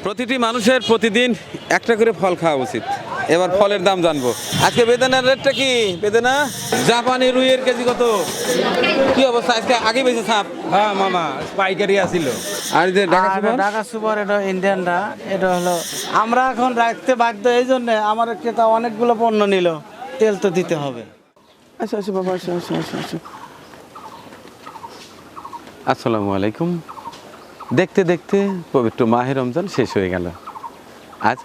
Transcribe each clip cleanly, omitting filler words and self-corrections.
প্রতিটি মানুষের প্রতিদিন একটা করে ফল খাওয়া উচিত। এবার ফলের দাম জানবো। আজকে বেদানার রেটটা কি? বেদানা জাপানি রুইয়ের কেজি কত? কি অবস্থা আজকে? আগে বেশি সাপ? হ্যাঁ মামা পাইকারি আসিল। আর এই যে ঢাকা সুপার? ঢাকা সুপার এটা ইন্ডিয়ানটা, এটা হলো আমরা এখন রাখতে বাধ্য, এই জন্য আমার ক্রেতা অনেকগুলো পণ্য নিল, তেল তো দিতে হবে। আচ্ছা আচ্ছা বাবা, আচ্ছা আচ্ছা আচ্ছা আচ্ছা। আসসালামু আলাইকুম। দেখতে দেখতে পবিত্র মাহে রমজান শেষ হয়ে গেল। আজ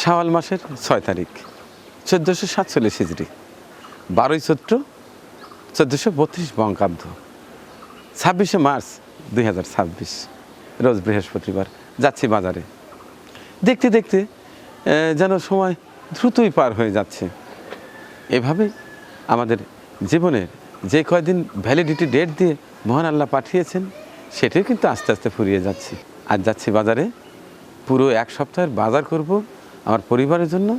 শাওয়াল মাসের 6 তারিখ, 1447 হিজরি, 12ই চৈত্র 1432 বঙ্গাব্দ, 26শে মার্চ 2026, রোজ বৃহস্পতিবার। যাচ্ছি বাজারে। দেখতে দেখতে যেন সময় দ্রুতই পার হয়ে যাচ্ছে। এভাবেই আমাদের জীবনের যে কয়দিন ভ্যালিডিটি ডেট দিয়ে মহান আল্লাহ পাঠিয়েছেন, সেটাও কিন্তু আস্তে আস্তে ফুরিয়ে যাচ্ছে। আজ যাচ্ছি বাজারে, পুরো এক সপ্তাহের বাজার করব আমার পরিবারের জন্য।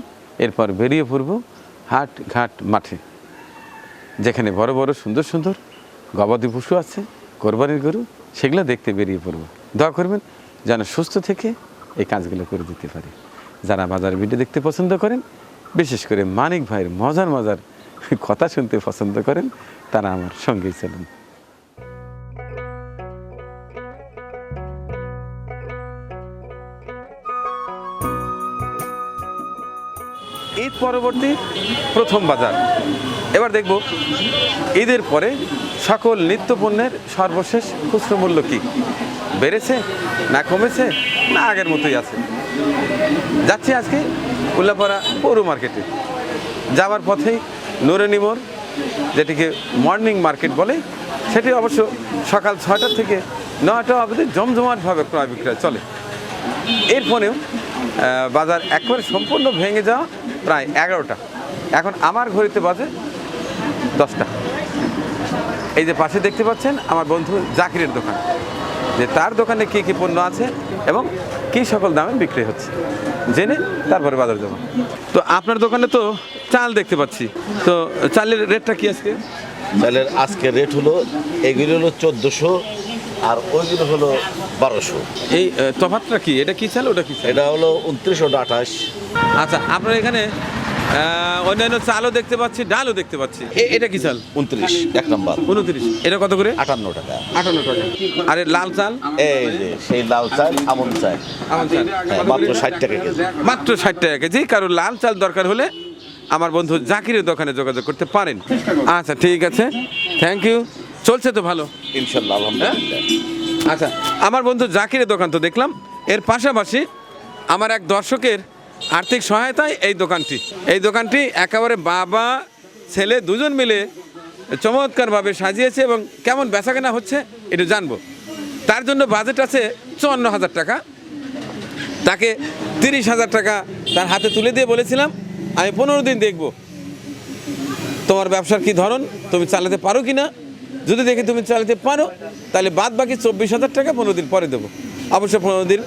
এরপর বেরিয়ে পড়ব হাট ঘাট মাঠে, যেখানে বড় বড় সুন্দর সুন্দর গবাদি পশু আছে, কোরবানির গরু, সেগুলো দেখতে বেরিয়ে পড়ব। দোয়া করবেন যেন সুস্থ থেকে এই কাজগুলো করে দিতে পারি। যারা বাজার ভিডিও দেখতে পছন্দ করেন, বিশেষ করে মানিক ভাইয়ের মজার মজার কথা শুনতে পছন্দ করেন, তারা আমার সঙ্গেই চলুন। ঈদ পরবর্তী প্রথম বাজার। এবার দেখব ঈদের পরে সকল নিত্যপণ্যের সর্বশেষ খুচরো মূল্য কী, বেড়েছে না কমেছে না আগের মতোই আছে। যাচ্ছি আজকে উল্লাপাড়া পৌর মার্কেটে। যাওয়ার পথেই নুরানি মোড়, যেটিকে মর্নিং মার্কেট বলে, সেটি অবশ্য সকাল 6টা থেকে 9টা অবধি জমজমাটভাবে ক্রয় বিক্রয় চলে। এরপরেও বাজার একবারে সম্পূর্ণ ভেঙে যাওয়া প্রায় 11টা। এখন আমার ঘড়িতে বাজে 10টা। এই যে পাশে দেখতে পাচ্ছেন আমার বন্ধু জাকিরের দোকান, যে তার দোকানে কী কী পণ্য আছে এবং কী সকল দামে বিক্রি হচ্ছে জেনে তারপরে বাজার যাবো। তো আপনার দোকানে তো চাল দেখতে পাচ্ছি, তো চালের রেটটা কি আজকে? চালের আজকের রেট হলো, এগুলো হলো 1400 আর ওইগুলো হলো 1200। এই তফাৎটা কি? এটা কি চাল, ওটা কি চাল? এটা হলো 29, ওটা 28। আচ্ছা, আপনার এখানে অন্যান্য চালও দেখতে পাচ্ছি, ডালও দেখতে পাচ্ছি। এটা কি চাল? 29 এক নম্বর, 29। এটা কত করে? 58 টাকা। 58 টাকা। আরে লাল চাল? এই যে সেই লাল চাল, আমন চাল, আমার চাল হ্যাঁ, মাত্র 60 টাকা কেজি। মাত্র 60 টাকা কেজি। কারণ লাল চাল দরকার হলে আমার বন্ধু জাকিরের দোকানে যোগাযোগ করতে পারেন। আচ্ছা ঠিক আছে, থ্যাংক ইউ। চলছে তো ভালো ইনশাল্লাহ, আলহামদুলিল্লাহ। আচ্ছা, আমার বন্ধু জাকিরের দোকান তো দেখলাম, এর পাশাপাশি আমার এক দর্শকের আর্থিক সহায়তায় এই দোকানটি একেবারে বাবা ছেলে দুজন মিলে চমৎকারভাবে সাজিয়েছে এবং কেমন বেচাকেনা হচ্ছে একটু জানবো। তার জন্য বাজেট আছে 54,000 টাকা। তাকে 30,000 টাকা তার হাতে তুলে দিয়ে বলেছিলাম, আমি 15 দিন দেখব তোমার ব্যবসার কি ধরন, তুমি চালাতে পারো কি না। যদি দেখি তুমি চালাতে পারো, তাহলে বাদ বাকি 24,000 টাকা 15 দিন পরে দেবো। অবশ্য 15 দিন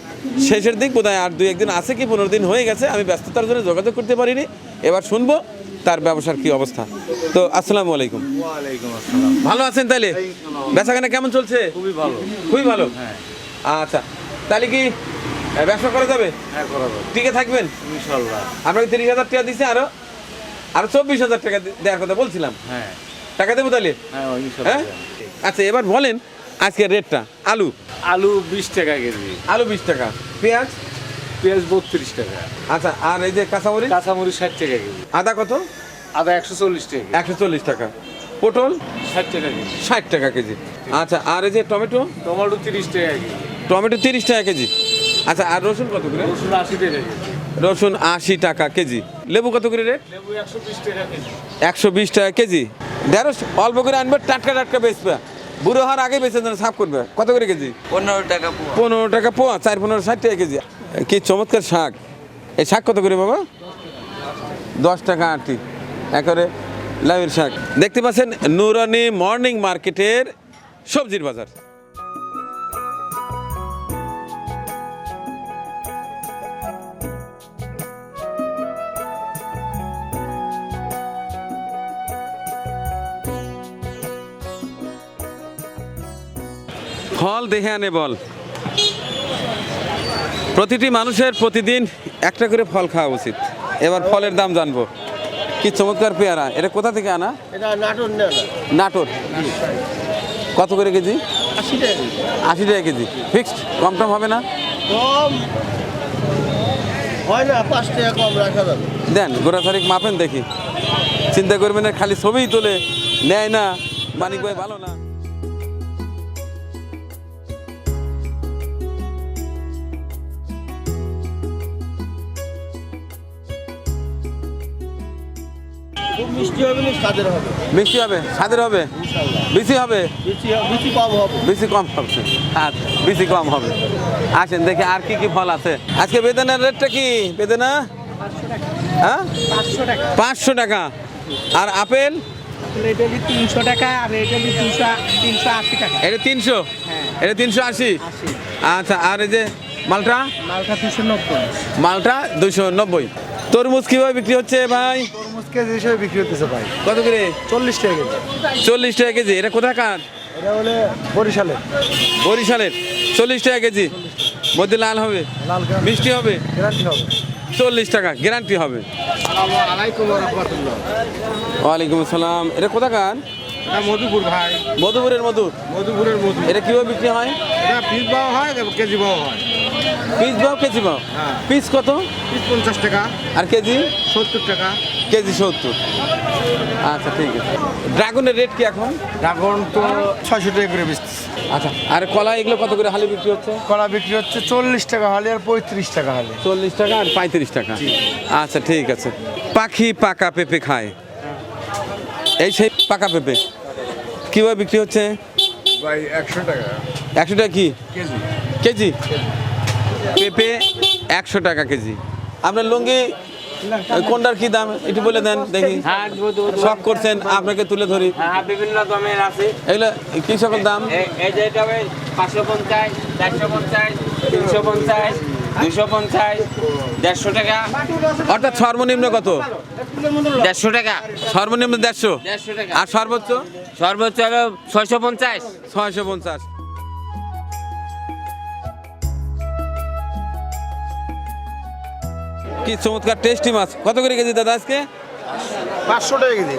শেষের দিক, বোধহয় আর 2-1 দিন আছে কি 15 দিন হয়ে গেছে, আমি ব্যস্ততার জন্য যোগাযোগ করতে পারিনি। এবার শুনবো তার ব্যবসার কি অবস্থা। তো আসসালামু আলাইকুম। ওয়ালাইকুম আসসালাম। ভালো আছেন? তাহলে বেচাকেনা কেমন চলছে? খুবই ভালো। খুবই ভালো। হ্যাঁ আচ্ছা, তাহলে কি ব্যবসা করা যাবে? হ্যাঁ, করা যাবে টিকে থাকবেন ইনশাল্লাহ। আপনাকে 30,000 টাকা দিছে, আরো 24,000 টাকা দেওয়ার কথা বলছিলাম। হ্যাঁ টাকা দেবো তাহলে? হ্যাঁ ইনশাল্লাহ। হ্যাঁ আচ্ছা, এবার বলেন আজকের রেটটা। আলু আলু 20 টাকা কেজি, আলু 20 টাকা, পেঁয়াজ? পেঁয়াজ 32 টাকা, আচ্ছা, আর এই যে কাঁচামরিচ? কাঁচামরিচ 60 টাকা কেজি, আদা কত? আদা 140 টাকা, 140 টাকা। পটল? 60 টাকা কেজি, 60 টাকা কেজি। আচ্ছা, আর এই যে টমেটো? টমেটো 30 টাকা কেজি, টমেটো 30 টাকা কেজি। আচ্ছা, আর রসুন কত করে? রসুন 80 টাকা কেজি, রসুন 80 টাকা কেজি। লেবু কত করে রেট? লেবু 120 টাকা কেজি। 120 টাকা কেজি। ঢেঁড়স অল্প করে আনবে, টাটকা টাটকা বেচবে, বুড়ো হওয়ার আগে বেচে দেন, সাফ করবে। কত করে কেজি? 15 টাকা। 15 টাকা পোয়া, 4-15, 60 টাকা কেজি। কি চমৎকার শাক! এই শাক কত করে বাবা? 10 টাকা আটি, একেবারে লাউয়ের শাক। দেখতে পাচ্ছেন নুরানি মর্নিং মার্কেটের সবজির বাজার। ফল দেখে আনে বল। প্রতিটি মানুষের প্রতিদিন একটা করে ফল খাওয়া উচিত। এবার ফলের দাম জানবো। কি চমৎকার পেয়ারা, এটা কোথা থেকে আনা? এটা নাটোর না, নাটোর। কত করে কেজি? 80 টাকা। 80 টাকা কেজি। ফিক্সড, কম টম হবে না? কম হয় না, 5 টাকা কম রাখা যাবে। দেন গোড়া তারিখ মাপেন দেখি। চিন্তা করবেন না, খালি ছবিই তোলে নেয় না। মানিক ভাই ভালো না। খুব মিষ্টি হবে না, স্বাদের হবে। মিষ্টি হবে, স্বাদের হবে, বেশি হবে, বেশি কম হবে। বেশি কম হবে। আচ্ছা, বেশি কম হবে। আসেন দেখি আর কি কি ফল আছে। আজকে বেদানার রেটটা কি? বেদানা 500 টাকা। 500 টাকা। আর আপেল? এটা 300 টাকা, আর এটা 380 টাকা। এটা 300, এটা 380। আচ্ছা, আর এই যে মালটা? মালটা 290। মালটা 290। তরমুজ কিভাবে বিক্রি হচ্ছে ভাই? তরমুজ কেজি হিসেবে বিক্রি হতেছে ভাই, কত করে? 40 টাকা কেজি। 40 টাকা কেজি। এটা কোথাকার? এটা হলে বরিশালে। বরিশালের। 40 টাকা কেজি। মধ্যে লাল হবে, লাল মিষ্টি হবে, গ্যারান্টি হবে। 40 টাকা গ্যারান্টি হবে। আসসালামু আলাইকুম ওয়া রাহমাতুল্লাহ। ওয়ালাইকুম আসসালাম। এটা কোথাকার? এটা মধুপুর ভাই, মধুপুরের মধু। মধুপুরের মধু। এটা কিভাবে বিক্রি হয়? এটা পিস বাও হয়, কেজি বাও হয়। পিস বাও কেজি বাও? হ্যাঁ। পিস কত? পিস 50 টাকা, আর কেজি? 70 টাকা। কেজি 70। আচ্ছা ঠিক আছে। ড্রাগনের রেট কি এখন? ড্রাগন তো 600 টাকা করে বেচতেছে। আচ্ছা, আর কলা এগুলো কত করে হালি বিক্রি হচ্ছে? কলা বিক্রি হচ্ছে 40 টাকা হালি আর 35 টাকা হালি। 40 টাকা আর 35 টাকা। আচ্ছা ঠিক আছে। পাখি পাকা পেঁপে খায়, এই সেই পাকা পেঁপে কিভাবে বিক্রি হচ্ছে? ভাই 100 টাকা 100 টাকা কি কেজি। কেজি? পেঁপে 100 টাকা কেজি। আপনার লুঙ্গি কোনটার কি দাম একটু বলে দেন দেখি। শখ করছেন, আপনাকে তুলে ধরি। হ্যাঁ, বিভিন্ন দামের আছে। এগুলো কি সকল দাম? এই যে এটা 550, 450, 350, 250, 150 টাকা। অর্থাৎ সর্বনিম্ন কত? 150 টাকা। সর্বনিম্ন 150 150 টাকা। আর সর্বোচ্চ সর্বোচ্চ হলো 650। 650। কি চমৎকার টেস্টি মাছ। কত করে কেজি দাদা আজকে? 500 টাকা কেজি।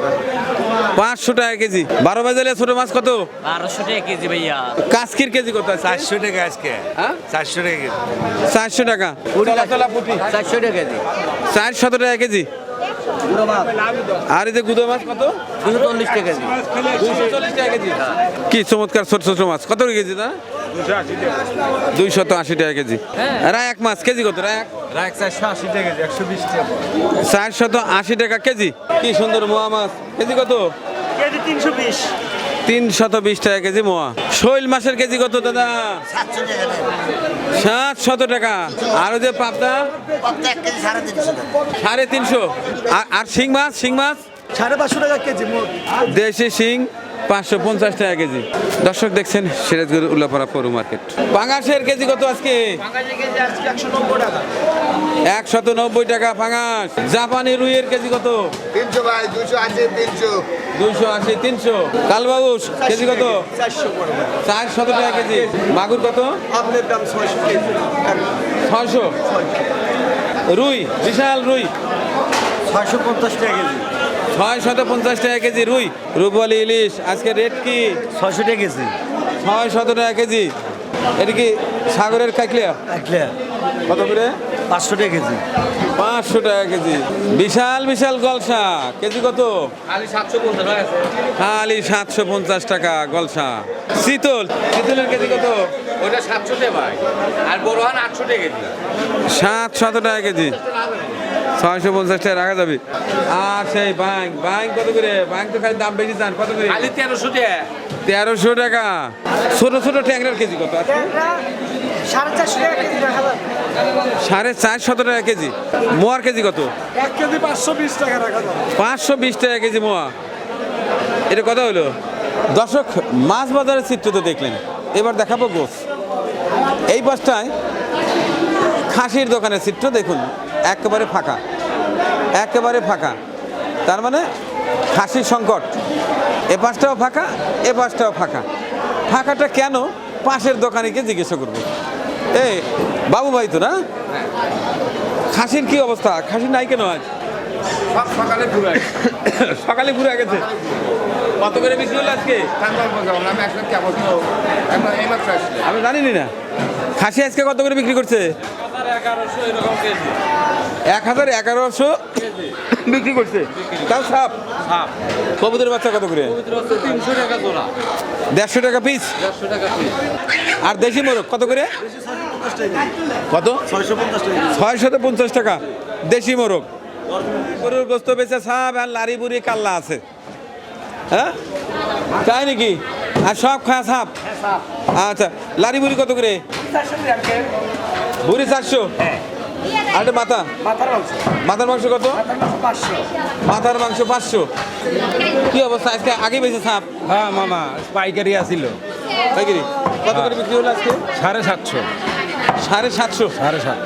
500 টাকা কেজি। 12 বাজারে ছোট মাছ কত? 1200 টাকা কেজি ভাইয়া। কাস্কির কেজি কত আছে? 400 টাকা আজকে। হ্যাঁ? 400 টাকা কেজি। 400 টাকা। তলা পুঁটি 400 টাকা কেজি। 400 টাকা কেজি। আর এই যে গুদো মাছ কত? 240 টাকা কেজি। 240 টাকা কেজি। কি চমৎকার ছোট ছোট মাছ। কত করে কেজি না? 280 টাকা কেজি। রায়াক মাছ কেজি কত? রায়াক রাখ 480 টাকা কেজি, 120 টাকা। 480 টাকা কেজি। কি সুন্দর মোয়া মাছ কেজি কত? কেজি 320। 320 টাকা কেজি মোয়া। শৈল মাছের কেজি কত দাদা? 700 টাকা। আর ওই যে পাবদা 350। আর শিং মাছ? শিং মাছ 550 টাকা কেজি। দেশি শিং 550 টাকা কেজি। দর্শক দেখছেন সিরাজগঞ্জ উল্লাপাড়া পৌর মার্কেট। পাঙাশের কেজি কত আজকে? 190 টাকা পাঙাশ। জাপানি রুইয়ের কেজি কত? 300 ভাই, 280, 300। 280, 300। কালবাউস কেজি কত? 400 টাকা কেজি। মাগুর কত? আপনার দাম 600 কেজি। 600। রুই বিশাল রুই 650 টাকা কেজি। 650 টাকা কেজি রুই। রূপলি ইলিশ আজকে রেট কি? 600 টাকা কেজি। 600 টাকা কেজি। এটা কি সাগরের কাকলিয়া? কত করে? 500 টাকা কেজি। 500 টাকা কেজি। বিশাল বিশাল গলসা কেজি কত? খালি 750 টাকা আছে। খালি 750 টাকা গলসা। শীতল শীতলের কেজি কত? ওটা 700 টাকা ভাই। আর বড়হান 800 টাকা কেজি। 700 টাকা কেজি। 650 টাকা রাখা যাবে। আর সেই বাং বাং কত করে? বাং তো খালি দাম বেশি চান। কত করে? খালি 1300 টাকা। 1300 টাকা। ছোট ছোট ট্যাংরার কেজি কত আছে? 450 টাকা কেজি রাখা যাবে। 450 টাকা কেজি। মোয়ার কেজি কত? 1 কেজি 520 টাকা রাখা যাবে। 520 টাকা কেজি মোয়া। এটা কথা হলো। দর্শক মাছ বাজারের চিত্র তো দেখলেন, এবার দেখাবো গোছ। এই পাশটায় খাসির দোকানের চিত্র দেখুন, একেবারে ফাঁকা, একেবারে ফাঁকা। তার মানে খাসির সংকট। এ পাশটাও ফাঁকা, এ পাশটাও ফাঁকা। ফাঁকাটা কেন? পাশের দোকানিকে জিজ্ঞাসা করবো। এই বাবু ভাই তো না? খাসির কি অবস্থা? খাসি নাই কেন আজ? সব সকালে ঘুরে সকালে ঘুরে গেছে। কত করে বিক্রি হলো আজকে? আমি আসলে কি অবস্থা এখন এই মাত্র আসলে আমি জানি না। খাসি আজকে কত করে বিক্রি করছে? 1100 বিক্রি করছে। তাও সাপ। কবুতরের বাচ্চা কত করে? 300 টাকা জোড়া, 150 টাকা পিস। 150 টাকা পিস। আর দেশি মোরগ কত করে? কত? 650 টাকা দেশি মোরগ। গরুর গোস্ত বেচে সাপ আর লারি বুড়ি কাল্লা আছে। হ্যাঁ তাই নাকি? আর সব খায় সাপ? আচ্ছা, লারি বুড়ি কত করে? বুড়ি 400। আর এটা মাথা? মাথার মাংস কত? মাথার মাংস 500। কি অবস্থা আজকে? আগে বেশি সাপ? হ্যাঁ মামা, পাইকারি আসিল পাইকারি কত করে বিক্রি হলো আজকে? 750। 750। 750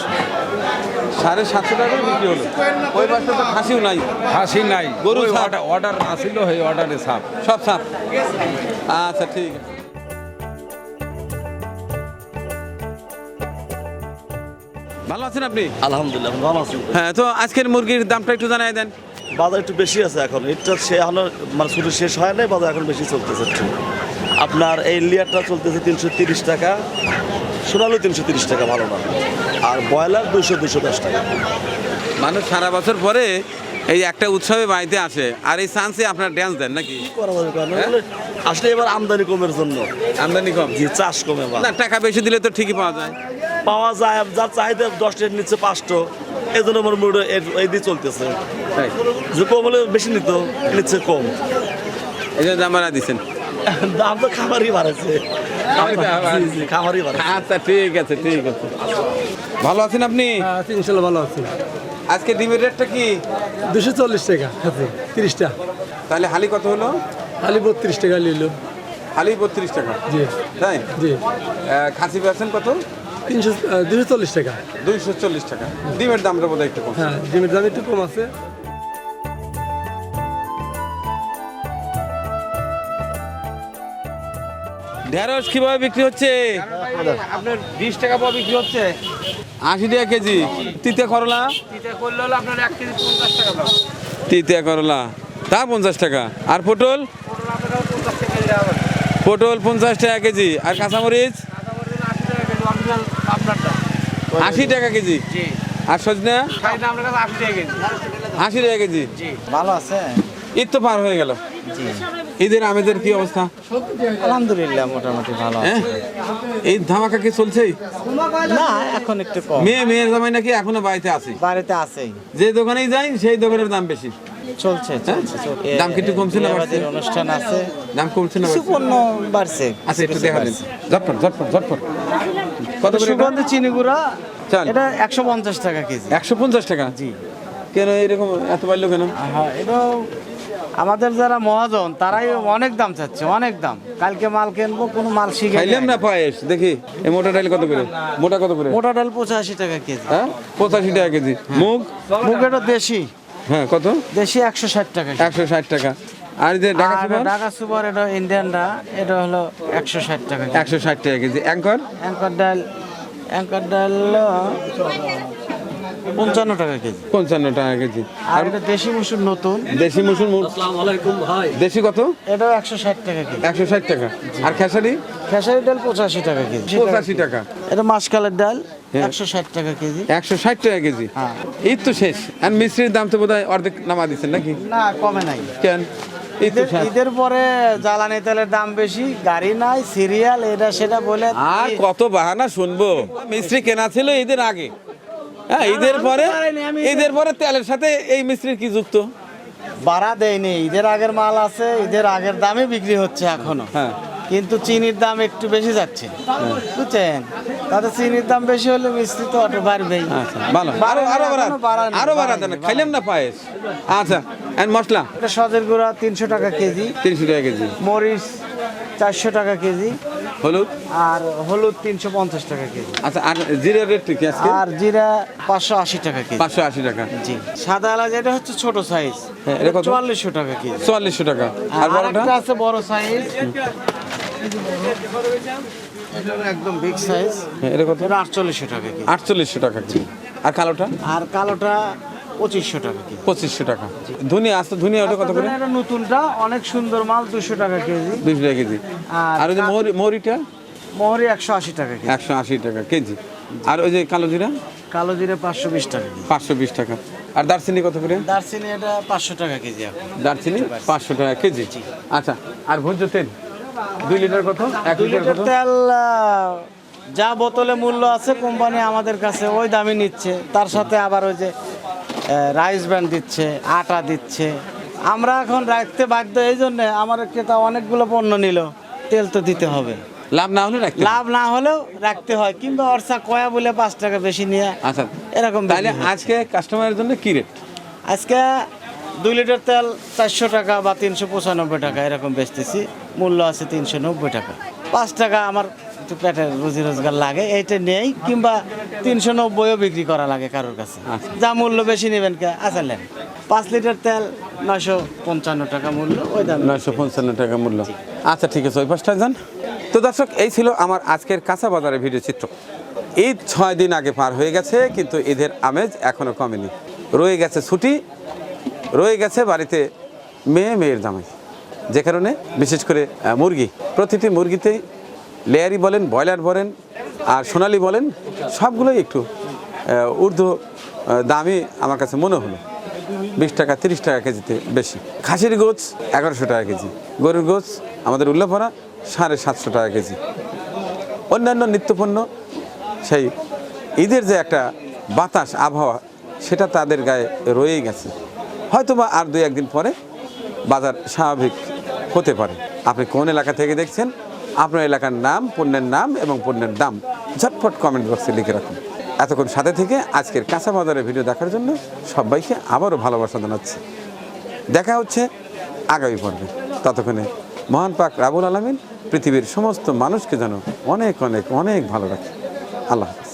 750 টাকা করে বিক্রি হলো। ওই পাশে তো খাসিও নাই, হাসি নাই, গরু গরু সাপ। অর্ডার আসিল, এই অর্ডারে সাপ। সব সাপ। আচ্ছা ঠিক আছে। ভালো আছেন আপনি? আলহামদুলিল্লাহ ভালো আছি। হ্যাঁ, তো আজকের মুরগির দামটা একটু জানাই দেন। বাজার একটু বেশি আছে এখন, এটা সে এখনো মানে শুধু শেষ হয় নাই, বাজার এখন বেশি চলতেছে একটু। আপনার এই লিয়ারটা চলতেছে 330 টাকা, সোনালু 330 টাকা ভালো না, আর ব্রয়লার 200-210 টাকা। মানুষ সারা বছর পরে এই একটা উৎসবে বাড়িতে আসে, আর এই চান্সে আপনার ড্যান্স দেন নাকি? কি করা যাবে কারণ আসলে এবার আমদানি কমের জন্য, আমদানি কম? যে চাষ কমে বা না, টাকা বেশি দিলে তো ঠিকই পাওয়া যায়। পাওয়া যায়, যার চাহিদা 10 টাকা নিচ্ছে 500, এই জন্য আমার মুড এই দিয়ে চলতেছে। তাই যে কম হলে বেশি নিচ্ছে কম, এই জন্য দাম বাড়া দিচ্ছেন। দাম তো খাবারই বাড়াচ্ছে, খাবারই বাড়াচ্ছে। আচ্ছা ঠিক আছে, ঠিক আছে। ভালো আছেন আপনি? ইনশাল্লাহ ভালো আছি। আজকে ডিমের রেটটা কি? 240 টাকা আছে, 30টা। তাহলে হালি কত হলো? খালি 32 টাকা নিল। হালি 32 টাকা। জি তাই? জি। খাসি বেচেন কত? 240 টাকা। 240 টাকা। ডিমের দামটা বোধহয় একটু কম। হ্যাঁ, ডিমের দাম একটু কম আছে। ঢেঁড়স কিভাবে বিক্রি হচ্ছে? আপনার 20 টাকা পাওয়া বিক্রি হচ্ছে। 80 টাকা কেজি। তিতে করলা? তিতা করলে হলো আপনার 1 কেজি 50 টাকা দাম। তিতে করলা তা 50 টাকা। আর পটল? পটল আপনার 50 টাকা কেজি দাম। পটল 50 টাকা কেজি। আর কাঁচামরিচ? কাঁচামরিচ 80 টাকা কেজি, অরিজিনাল আপনারটা। 80 টাকা কেজি। জি। আর সজনা? খাইটা আপনার কাছে 80 টাকা কেজি। 80 টাকা কেজি। জি। ভালো আছে? ঈদ তো পার হয়ে গেল। ঈদের আমেজের কি অবস্থা? আলহামদুলিল্লাহ মোটামুটি ভালো হ্যাঁ, এই ধামাকা কি চলছে? না, এখন একটু কম। মেয়ের জামাই নাকি এখনো বাড়িতে আছে? বাড়িতে আছেই, যে দোকানেই যাই সেই দোকানের দাম বেশি। চলছে হ্যাঁ? দাম কি একটু কমছে না বাড়ছে? বিয়েবাড়ির অনুষ্ঠান আছে, দাম কমছে না কিছু বাড়ছে? পণ্য বাড়ছে। আচ্ছা একটু দেখা দিন। ঝটপট ঝটপট ঝটপট। কত করে এটা? সুগন্ধি চিনি গুঁড়া চাল এটা 150 টাকা কেজি। 150 টাকা? জি। কেন এরকম এত বাড়লো কেন? হ্যাঁ, এটা আমাদের যারা মহাজন তারাই অনেক দাম চাচ্ছে, অনেক দাম। কালকে মাল কিনবো, কোনো মাল শিখে খাইলাম না পায়েস। দেখি এই মোটা ডাল কত করে? মোটা কত করে? মোটা ডাল 85 টাকা কেজি। হ্যাঁ, 85 টাকা কেজি। মুগ? মুগ এটা দেশি, হ্যাঁ কত? দেশি 160 টাকা কেজি। 160 টাকা। আর এই যে ঢাকা আর সুপার? ঢাকা সুপার এটা ইন্ডিয়ানটা, এটা হলো 160 টাকা কেজি। 160 টাকা কেজি। অ্যাঙ্কর? অ্যাঙ্কার ডাল 55 টাকা কেজি। 55 টাকা কেজি। আর এটা দেশি মসুর নতুন, দেশি মুসুর দেশি কত? এটাও 160 টাকা কেজি। 160 টাকা। আর খেসারি? খেসারি ডাল 85 টাকা কেজি। 85 টাকা। এটা মাসকালের ডাল হ্যাঁ। 160 টাকা কেজি। 160 টাকা কেজি। হ্যাঁ। ঈদ তো শেষ। আর মিষ্টির দাম তো বোধহয় অর্ধেক নামা দিচ্ছেন নাকি? না, কমে নাই। কেন? ঈদ তো শেষ। ঈদের পরে জ্বালানি তেলের দাম বেশি, গাড়ি নাই, সিরিয়াল, এটা সেটা বলে আর কত বাহানা শুনবো? মিস্ত্রি কেনা ছিল ঈদের আগে। হ্যাঁ, ঈদের পরে তেলের সাথে এই মিস্ত্রির কি যুক্ত? ভাড়া দেয়নি। ঈদের আগের মাল আছে, ঈদের আগের দামে বিক্রি হচ্ছে এখনো। হ্যাঁ। কিন্তু চিনির দাম একটু বেশি যাচ্ছে, বুঝছেন? তাতে চিনির দাম বেশি হলে মিস্ত্রি তো অটো বাড়বেই। আচ্ছা ভালো। আরো আরো বাড়া, আরো বাড়া দেন। খাইলাম না পায়েস। আচ্ছা, আর মশলা? এটা সজের গুঁড়া 300 টাকা কেজি, 300 টাকা কেজি। মরিচ 400 টাকা কেজি, হলুদ? আর হলুদ 350 টাকা কেজি, আচ্ছা, আর জিরার রেট কি আজকে? আর জিরা 580 টাকা কেজি। 580 টাকা। জি। সাদা এলাচ এটা হচ্ছে ছোট সাইজ, হ্যাঁ, এটা কত? 4400 টাকা কেজি। 4400 টাকা। আর আর বড়টা? একটা আছে বড় সাইজ, এটা একদম বিগ সাইজ, হ্যাঁ, এটা কত? এটা 4800 টাকা কেজি। 4800 টাকা কেজি। আর কালোটা আর কালোটা 2500 টাকা কেজি। 2500 টাকা। ধুনিয়া আছে, ধুনিয়া ওটা কত করে? এটা নতুনটা অনেক সুন্দর মাল, 200 টাকা কেজি। 200 টাকা কেজি। আর ওই যে মৌরিটা মোহরি 180 টাকা কেজি। 180 টাকা কেজি। আর ওই যে কালো জিরা কালো জিরে 520 টাকা কেজি। 520 টাকা। আর দারচিনি কত করে? দারচিনি এটা 500 টাকা কেজি এখন। দারচিনি 500 টাকা কেজি। আচ্ছা, আর ভোজ্য তেল 2 লিটার কত? 1 2 লিটার লিটার কত? তেল যা বোতলে মূল্য আছে কোম্পানি আমাদের কাছে ওই দামই নিচ্ছে, তার সাথে আবার ওই যে রাইস ব্র্যান্ড দিচ্ছে, আটা দিচ্ছে। আমরা এখন রাখতে বাধ্য, এই জন্য আমার ক্রেতা অনেকগুলো পণ্য নিল, তেল তো দিতে হবে। লাভ না হলে রাখতে হবে। লাভ না হলেও রাখতে হয়, কিংবা অর্সা কয়া বলে 5 টাকা বেশি নিয়ে আচ্ছা, এরকম তাহলে বিক্রি হয়। আজকে কাস্টমারের জন্য কি রেট? আজকে 2 লিটার তেল 400 টাকা বা 395 টাকা এরকম বেচতেছি, মূল্য আছে 390 টাকা। 5 টাকা আমার একটু পেটের রুজি রোজগার লাগে, এইটা নেই, কিংবা 390ও বিক্রি করা লাগে কারোর কাছে। আচ্ছা। যা মূল্য বেশি নেবেন কে আচ্ছা নেন। 5 লিটার তেল 955 টাকা মূল্য, ওই দাম 955 টাকা মূল্য। আচ্ছা, ঠিক আছে, ওই পাঁচটা যান। তো দর্শক, এই ছিল আমার আজকের কাঁচা বাজারের ভিডিও চিত্র। ঈদ 6 দিন আগে পার হয়ে গেছে, কিন্তু ঈদের আমেজ এখনো কমেনি। রয়ে গেছে ছুটি, রয়ে গেছে বাড়িতে মেয়ের জামাই, যে কারণে বিশেষ করে মুরগি, প্রতিটি মুরগিতেই লেয়ারি বলেন, ব্রয়লার বলেন আর সোনালি বলেন, সবগুলোই একটু ঊর্ধ্ব দামি আমার কাছে মনে হলো। 20 টাকা 30 টাকা কেজিতে বেশি। খাসির গোছ 1100 টাকা কেজি, গরুর গোছ আমাদের উল্লাপাড়া 750 টাকা কেজি। অন্যান্য নিত্যপণ্য সেই ঈদের যে একটা বাতাস আবহাওয়া, সেটা তাদের গায়ে রয়েই গেছে। হয়তোবা আর 2-1 দিন পরে বাজার স্বাভাবিক হতে পারে। আপনি কোন এলাকা থেকে দেখছেন, আপনার এলাকার নাম, পণ্যের নাম এবং পণ্যের দাম ঝটপট কমেন্ট বক্সে লিখে রাখুন। এতক্ষণ সাথে থেকে আজকের কাঁচা বাজারের ভিডিও দেখার জন্য সবাইকে আবারও ভালোবাসা জানাচ্ছি। দেখা হচ্ছে আগামী পর্বে। ততক্ষণে মহান পাক রাব্বুল আলামিন পৃথিবীর সমস্ত মানুষকে যেন অনেক অনেক অনেক ভালো রাখে। আল্লাহ হাফেজ।